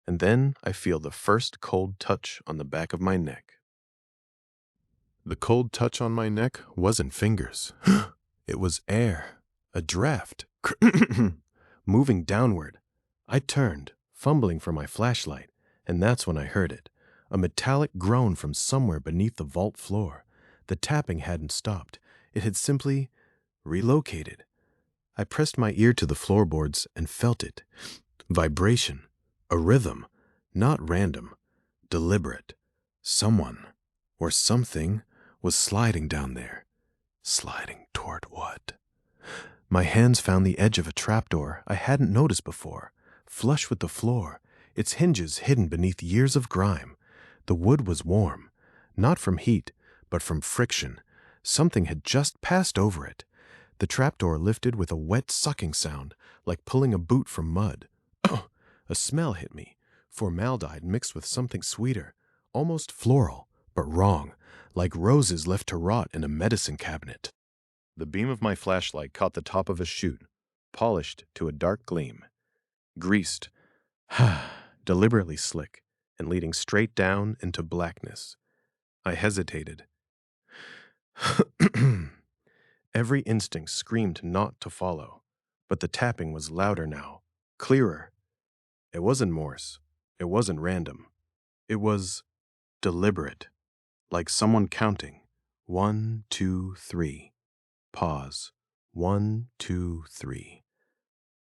A: And then I feel the first cold touch on the back of my neck. The cold touch on my neck wasn't fingers. It was air, a draft, moving downward. I turned, fumbling for my flashlight, and that's when I heard it. A metallic groan from somewhere beneath the vault floor. The tapping hadn't stopped. It had simply relocated. I pressed my ear to the floorboards and felt it. Vibration, a rhythm, not random, deliberate. Someone, or something, was sliding down there. Sliding toward what? My hands found the edge of a trapdoor I hadn't noticed before, flush with the floor, its hinges hidden beneath years of grime. The wood was warm, not from heat, but from friction. Something had just passed over it. The trapdoor lifted with a wet sucking sound, like pulling a boot from mud. A smell hit me, formaldehyde mixed with something sweeter, almost floral, but wrong, like roses left to rot in a medicine cabinet. The beam of my flashlight caught the top of a chute, polished to a dark gleam. Greased, deliberately slick, and leading straight down into blackness. I hesitated. Every instinct screamed not to follow, but the tapping was louder now, clearer. It wasn't Morse. It wasn't random. It was deliberate, like someone counting. 1, 2, 3. Pause. 1, 2, 3.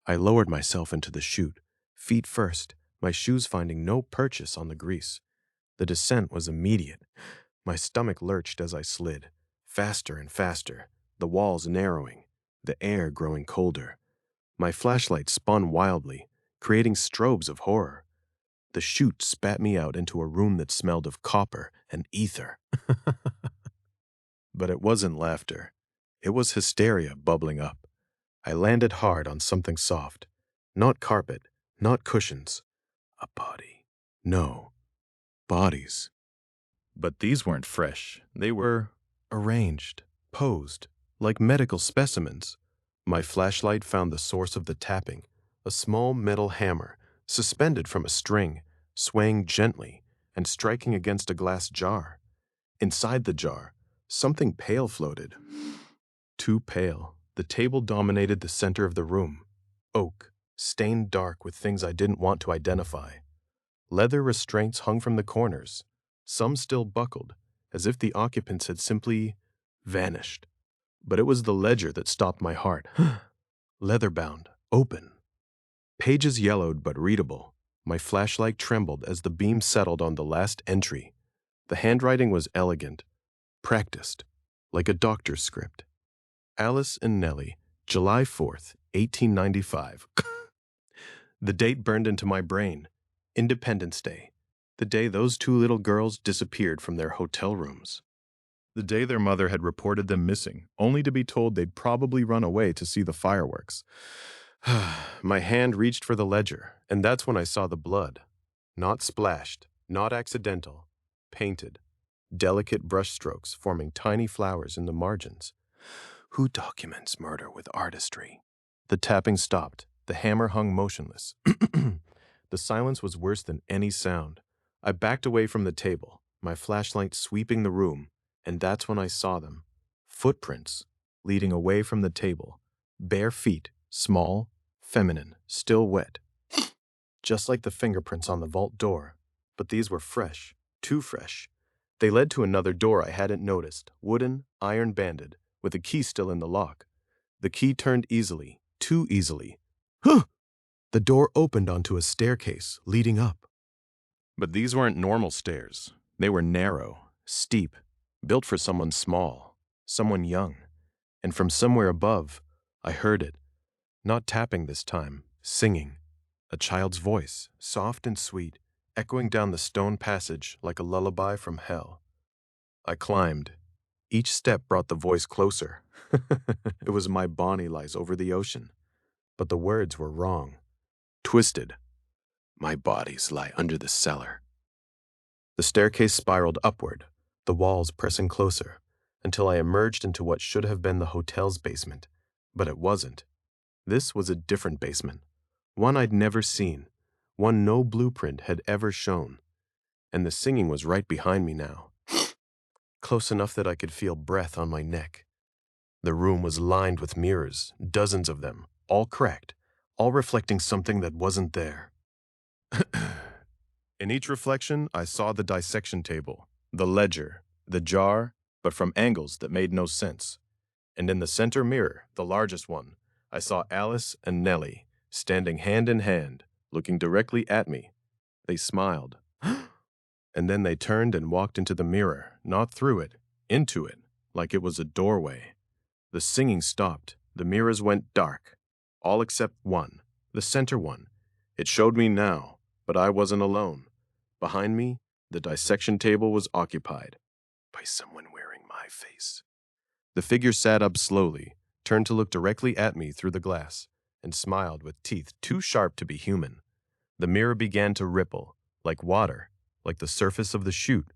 A: I lowered myself into the chute, feet first, my shoes finding no purchase on the grease. The descent was immediate. My stomach lurched as I slid, faster and faster, the walls narrowing, the air growing colder. My flashlight spun wildly, creating strobes of horror. The chute spat me out into a room that smelled of copper and ether. But it wasn't laughter. It was hysteria bubbling up. I landed hard on something soft. Not carpet, not cushions. A body. No. Bodies. But these weren't fresh. They were arranged, posed, like medical specimens. My flashlight found the source of the tapping, a small metal hammer, suspended from a string, swaying gently and striking against a glass jar. Inside the jar, something pale floated. Too pale. The table dominated the center of the room. Oak, stained dark with things I didn't want to identify. Leather restraints hung from the corners, some still buckled, as if the occupants had simply vanished. But it was the ledger that stopped my heart. Leather-bound, open. Pages yellowed but readable. My flashlight trembled as the beam settled on the last entry. The handwriting was elegant, practiced, like a doctor's script. Alice and Nellie, July 4th, 1895. The date burned into my brain. Independence Day. The day those two little girls disappeared from their hotel rooms. The day their mother had reported them missing, only to be told they'd probably run away to see the fireworks. My hand reached for the ledger, and that's when I saw the blood. Not splashed, not accidental. Painted. Delicate brushstrokes forming tiny flowers in the margins. Who documents murder with artistry? The tapping stopped. The hammer hung motionless. The silence was worse than any sound. I backed away from the table, my flashlight sweeping the room, and that's when I saw them. Footprints, leading away from the table. Bare feet, small, feminine, still wet. Just like the fingerprints on the vault door. But these were fresh, too fresh. They led to another door I hadn't noticed, wooden, iron-banded, with a key still in the lock. The key turned easily, too easily. The door opened onto a staircase leading up. But these weren't normal stairs. They were narrow, steep, built for someone small, someone young. And from somewhere above, I heard it. Not tapping this time, singing. A child's voice, soft and sweet, echoing down the stone passage like a lullaby from hell. I climbed, Each step brought the voice closer. It was my Bonnie lies over the ocean. But the words were wrong. Twisted. My bodies lie under the cellar. The staircase spiraled upward, the walls pressing closer, until I emerged into what should have been the hotel's basement. But it wasn't. This was a different basement, one I'd never seen, one no blueprint had ever shown. And the singing was right behind me now, close enough that I could feel breath on my neck. The room was lined with mirrors, dozens of them, all cracked, all reflecting something that wasn't there. In each reflection, I saw the dissection table, the ledger, the jar, but from angles that made no sense. And in the center mirror, the largest one, I saw Alice and Nellie, standing hand in hand, looking directly at me. They smiled. And then they turned and walked into the mirror, not through it, into it, like it was a doorway. The singing stopped. The mirrors went dark. All except one, the center one. It showed me now, but I wasn't alone. Behind me, the dissection table was occupied by someone wearing my face. The figure sat up slowly, turned to look directly at me through the glass, and smiled with teeth too sharp to be human. The mirror began to ripple, like water, like the surface of the chute,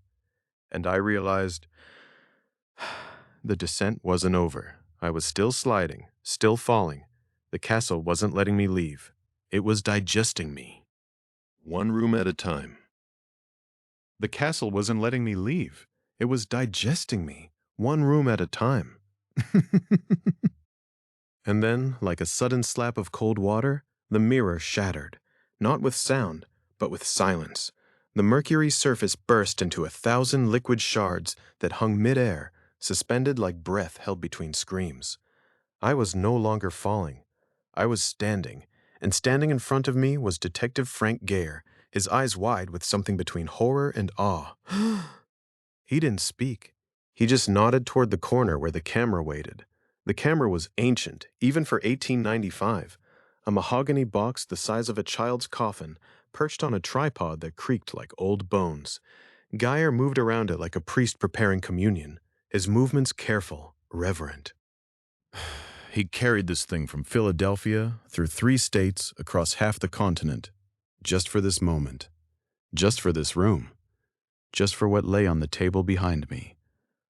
A: and I realized the descent wasn't over. I was still sliding, still falling. The castle wasn't letting me leave. It was digesting me. One room at a time. The castle wasn't letting me leave. It was digesting me, one room at a time. And then, like a sudden slap of cold water, the mirror shattered, not with sound, but with silence. The mercury surface burst into 1,000 liquid shards that hung mid-air, suspended like breath held between screams. I was no longer falling. I was standing, and standing in front of me was Detective Frank Gare, his eyes wide with something between horror and awe. He didn't speak. He just nodded toward the corner where the camera waited. The camera was ancient, even for 1895. A mahogany box the size of a child's coffin, perched on a tripod that creaked like old bones. Geyer moved around it like a priest preparing communion, his movements careful, reverent. He carried this thing from Philadelphia through 3 states across half the continent, just for this moment, just for this room, just for what lay on the table behind me.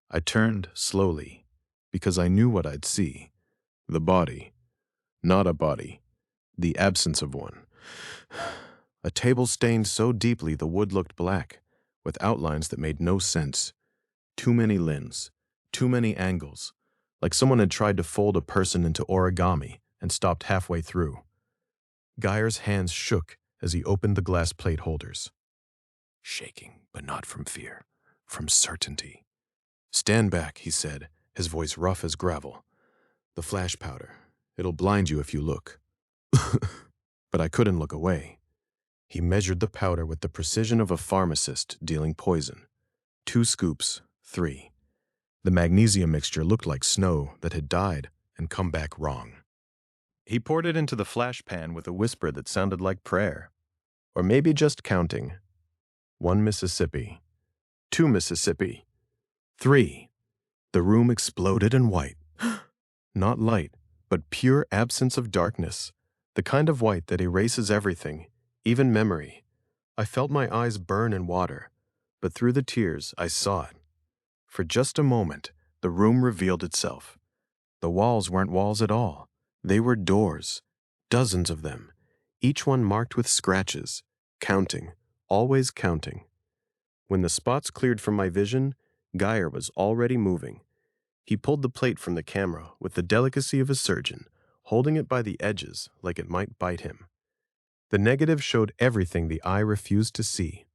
A: I turned slowly, because I knew what I'd see. The body. Not a body. The absence of one. A table stained so deeply the wood looked black, with outlines that made no sense. Too many limbs. Too many angles. Like someone had tried to fold a person into origami and stopped halfway through. Geyer's hands shook as he opened the glass plate holders. Shaking, but not from fear, from certainty. "Stand back," he said, his voice rough as gravel. "The flash powder. It'll blind you if you look." But I couldn't look away. He measured the powder with the precision of a pharmacist dealing poison. 2 scoops, 3. The magnesium mixture looked like snow that had died and come back wrong. He poured it into the flash pan with a whisper that sounded like prayer. Or maybe just counting. 1 Mississippi. 2 Mississippi. 3. The room exploded in white. Not light, but pure absence of darkness. The kind of white that erases everything, even memory. I felt my eyes burn in water, but through the tears I saw it. For just a moment, the room revealed itself. The walls weren't walls at all. They were doors. Dozens of them, each one marked with scratches, counting, always counting. When the spots cleared from my vision, Geyer was already moving. He pulled the plate from the camera with the delicacy of a surgeon, holding it by the edges like it might bite him. The negative showed everything the eye refused to see.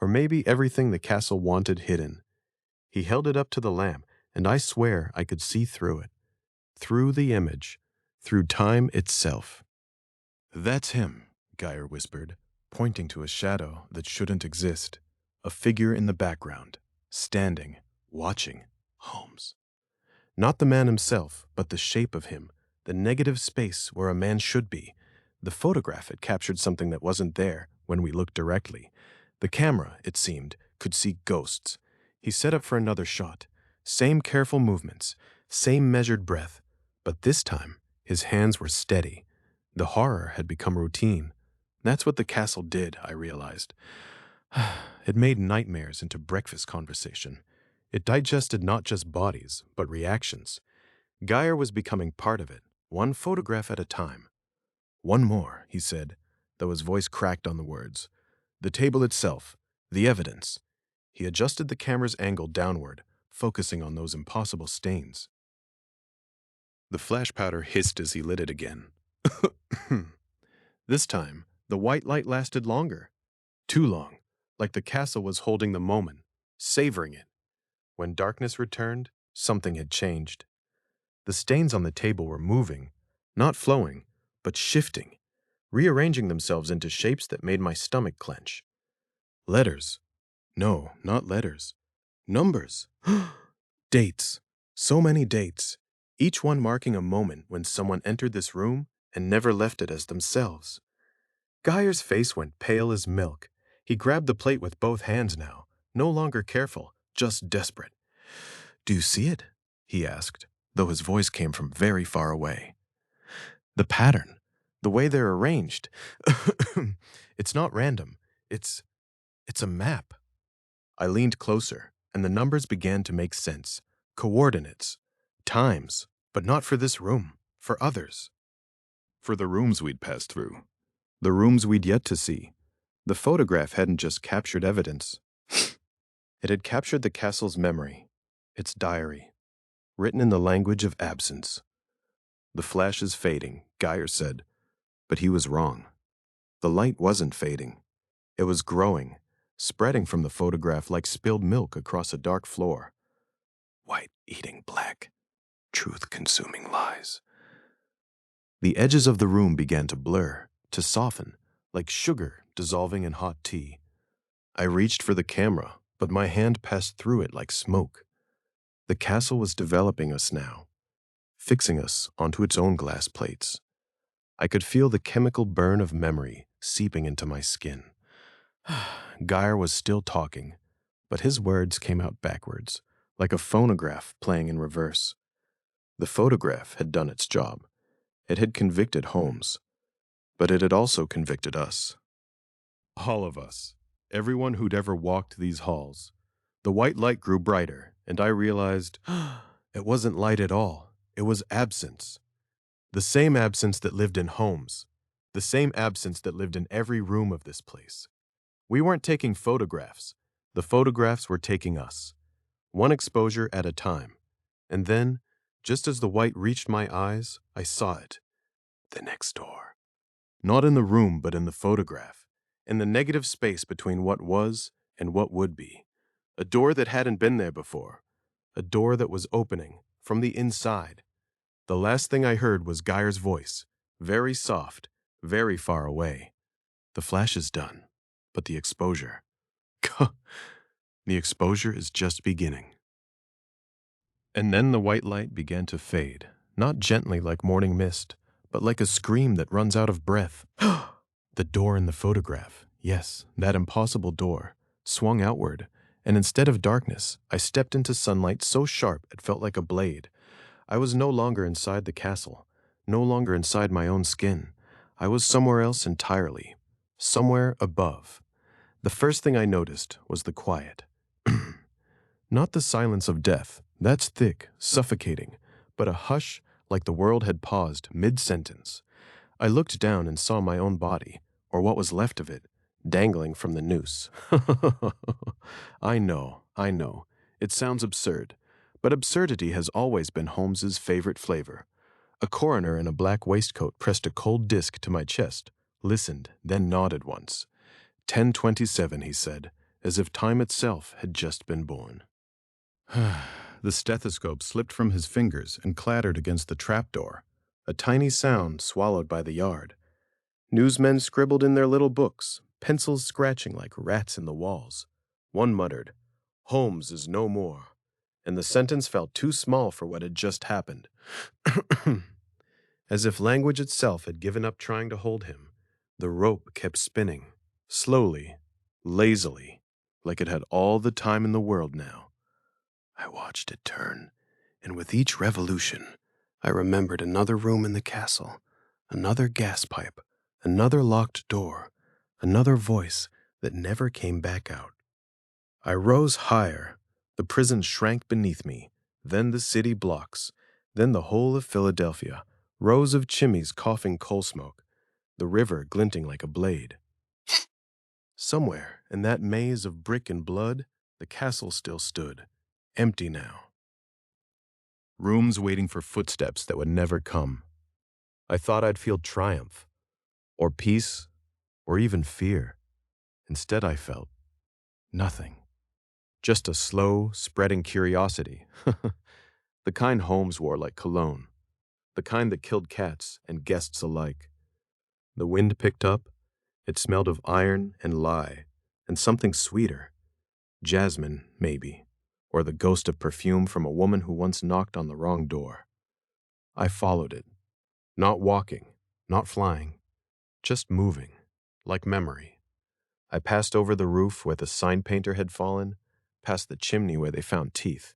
A: Or maybe everything the castle wanted hidden. He held it up to the lamp, and I swear I could see through it. Through the image. Through time itself. "That's him," Geyer whispered, pointing to a shadow that shouldn't exist. A figure in the background, standing, watching. Holmes. Not the man himself, but the shape of him, the negative space where a man should be. The photograph had captured something that wasn't there when we looked directly. The camera, it seemed, could see ghosts. He set up for another shot, Same careful movements, same measured breath, but this time his hands were steady. The horror had become routine. That's what the castle did, I realized. It made nightmares into breakfast conversation. It digested not just bodies, but reactions. Geyer was becoming part of it, one photograph at a time. One more, he said, though his voice cracked on the words. The table itself, the evidence. He adjusted the camera's angle downward, focusing on those impossible stains. The flash powder hissed as he lit it again. This time, the white light lasted longer. Too long, like the castle was holding the moment, savoring it. When darkness returned, something had changed. The stains on the table were moving, not flowing, but shifting, rearranging themselves into shapes that made my stomach clench. Letters. No, not letters. Numbers. Dates. So many dates, each one marking a moment when someone entered this room and never left it as themselves. Geyer's face went pale as milk. He grabbed the plate with both hands now, no longer careful, just desperate. "Do you see it?" he asked, though his voice came from very far away. "The pattern, the way they're arranged. It's not random. It's a map." I leaned closer, and the numbers began to make sense. Coordinates, times, but not for this room, for others. For the rooms we'd passed through, the rooms we'd yet to see. The photograph hadn't just captured evidence. It had captured the castle's memory, its diary, written in the language of absence. "The flash is fading," Geyer said, but he was wrong. The light wasn't fading. It was growing, spreading from the photograph like spilled milk across a dark floor. White eating black, truth consuming lies. The edges of the room began to blur, to soften, like sugar dissolving in hot tea. I reached for the camera, but my hand passed through it like smoke. The castle was developing us now, fixing us onto its own glass plates. I could feel the chemical burn of memory seeping into my skin. Geyer was still talking, but his words came out backwards, like a phonograph playing in reverse. The photograph had done its job. It had convicted Holmes, but it had also convicted us. All of us. Everyone who'd ever walked these halls. The white light grew brighter, and I realized it wasn't light at all. It was absence. The same absence that lived in Holmes. The same absence that lived in every room of this place. We weren't taking photographs. The photographs were taking us. One exposure at a time. And then, just as the white reached my eyes, I saw it. The next door. Not in the room, but in the photograph. In the negative space between what was and what would be. A door that hadn't been there before. A door that was opening, from the inside. The last thing I heard was Geyer's voice, very soft, very far away. "The flash is done, but the exposure. The exposure is just beginning." And then the white light began to fade, not gently like morning mist, but like a scream that runs out of breath. The door in the photograph, yes, that impossible door, swung outward, and instead of darkness, I stepped into sunlight so sharp it felt like a blade. I was no longer inside the castle, no longer inside my own skin. I was somewhere else entirely, somewhere above. The first thing I noticed was the quiet. Not the silence of death, that's thick, suffocating, but a hush like the world had paused mid-sentence. I looked down and saw my own body, or what was left of it, dangling from the noose. I know. It sounds absurd, but absurdity has always been Holmes's favorite flavor. A coroner in a black waistcoat pressed a cold disc to my chest, listened, then nodded once. 10:27, he said, as if time itself had just been born. The stethoscope slipped from his fingers and clattered against the trapdoor, a tiny sound swallowed by the yard. Newsmen scribbled in their little books, pencils scratching like rats in the walls. One muttered, "Holmes is no more," and the sentence felt too small for what had just happened. As if language itself had given up trying to hold him, the rope kept spinning, slowly, lazily, like it had all the time in the world now.
B: I watched it turn, and with each revolution, I remembered another room in the castle, another gas pipe, another locked door, another voice that never came back out. I rose higher. The prison shrank beneath me, then the city blocks, then the whole of Philadelphia, rows of chimneys coughing coal smoke, the river glinting like a blade. Somewhere in that maze of brick and blood, the castle still stood, empty now.
A: Rooms waiting for footsteps that would never come. I thought I'd feel triumph, or peace, or even fear. Instead, I felt nothing. Just a slow, spreading curiosity. The kind Holmes wore like cologne. The kind that killed cats and guests alike. The wind picked up. It smelled of iron and lye, and something sweeter. Jasmine, maybe, or the ghost of perfume from a woman who once knocked on the wrong door. I followed it. Not walking, not flying, just moving, like memory. I passed over the roof where the sign painter had fallen, past the chimney where they found teeth,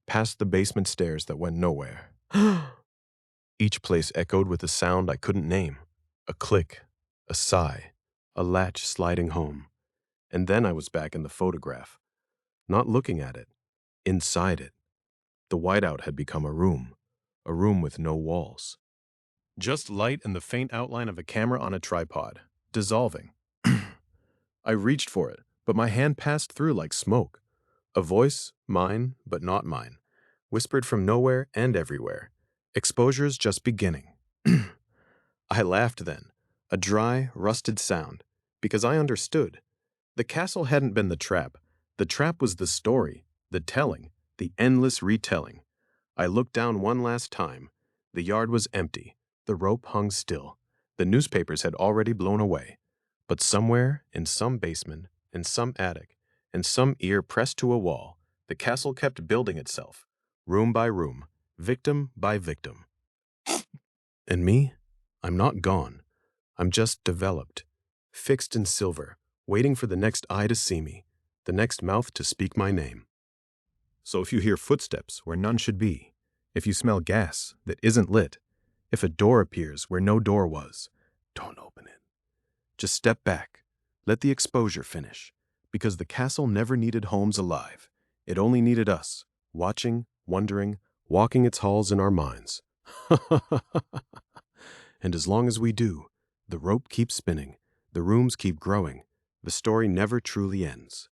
A: past the basement stairs that went nowhere. Each place echoed with a sound I couldn't name, a click, a sigh, a latch sliding home. And then I was back in the photograph, not looking at it, inside it. The whiteout had become a room with no walls. Just light and the faint outline of a camera on a tripod, dissolving. I reached for it, but my hand passed through like smoke. A voice, mine, but not mine, whispered from nowhere and everywhere. Exposure's just beginning. I laughed then, a dry, rusted sound, because I understood. The castle hadn't been the trap. The trap was the story, the telling, the endless retelling. I looked down one last time. The yard was empty. The rope hung still. The newspapers had already blown away. But somewhere, in some basement, in some attic, in some ear pressed to a wall, the castle kept building itself, room by room, victim by victim. And me? I'm not gone. I'm just developed, fixed in silver, waiting for the next eye to see me, the next mouth to speak my name. So if you hear footsteps where none should be, if you smell gas that isn't lit, if a door appears where no door was, don't open it. Just step back. Let the exposure finish. Because the castle never needed Holmes alive. It only needed us, watching, wondering, walking its halls in our minds. And as long as we do, the rope keeps spinning, the rooms keep growing, the story never truly ends.